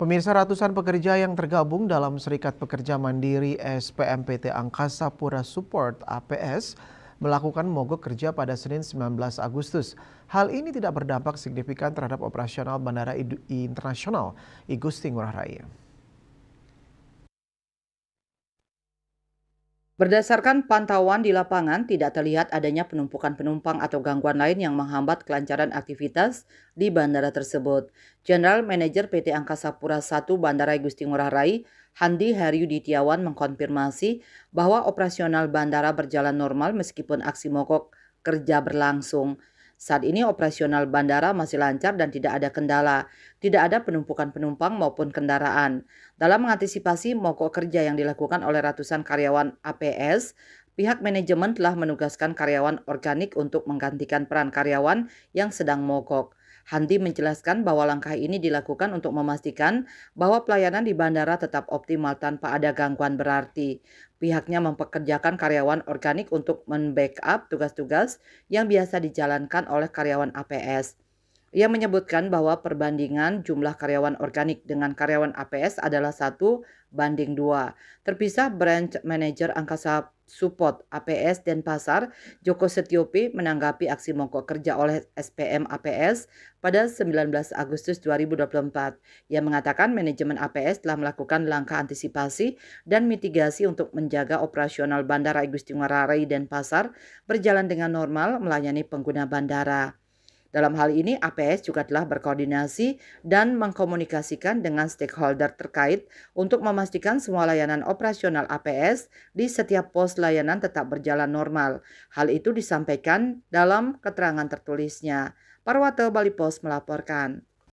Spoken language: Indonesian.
Pemirsa, ratusan pekerja yang tergabung dalam Serikat Pekerja Mandiri SPMPT Angkasa Pura Support APS melakukan mogok kerja pada Senin 19 Agustus. Hal ini tidak berdampak signifikan terhadap operasional Bandara Internasional I Gusti Ngurah Rai. Berdasarkan pantauan di lapangan, tidak terlihat adanya penumpukan penumpang atau gangguan lain yang menghambat kelancaran aktivitas di bandara tersebut. General Manager PT Angkasa Pura I Bandara Igusti Ngurah Rai, Handi Heryuditiawan mengkonfirmasi bahwa operasional bandara berjalan normal meskipun aksi mogok kerja berlangsung. Saat ini operasional bandara masih lancar dan tidak ada kendala. Tidak ada penumpukan penumpang maupun kendaraan. Dalam mengantisipasi mogok kerja yang dilakukan oleh ratusan karyawan APS, pihak manajemen telah menugaskan karyawan organik untuk menggantikan peran karyawan yang sedang mogok. Handi menjelaskan bahwa langkah ini dilakukan untuk memastikan bahwa pelayanan di bandara tetap optimal tanpa ada gangguan berarti. Pihaknya mempekerjakan karyawan organik untuk membackup tugas-tugas yang biasa dijalankan oleh karyawan APS. Ia menyebutkan bahwa perbandingan jumlah karyawan organik dengan karyawan APS adalah 1:2. Terpisah, Branch Manager Angkasa Support APS Denpasar, Joko Setiopi menanggapi aksi mogok kerja oleh SPM APS pada 19 Agustus 2024. Ia mengatakan manajemen APS telah melakukan langkah antisipasi dan mitigasi untuk menjaga operasional Bandara Igusti Ngurah Rai Denpasar berjalan dengan normal melayani pengguna bandara. Dalam hal ini, APS juga telah berkoordinasi dan mengkomunikasikan dengan stakeholder terkait untuk memastikan semua layanan operasional APS di setiap pos layanan tetap berjalan normal. Hal itu disampaikan dalam keterangan tertulisnya. Parwate Bali Pos melaporkan.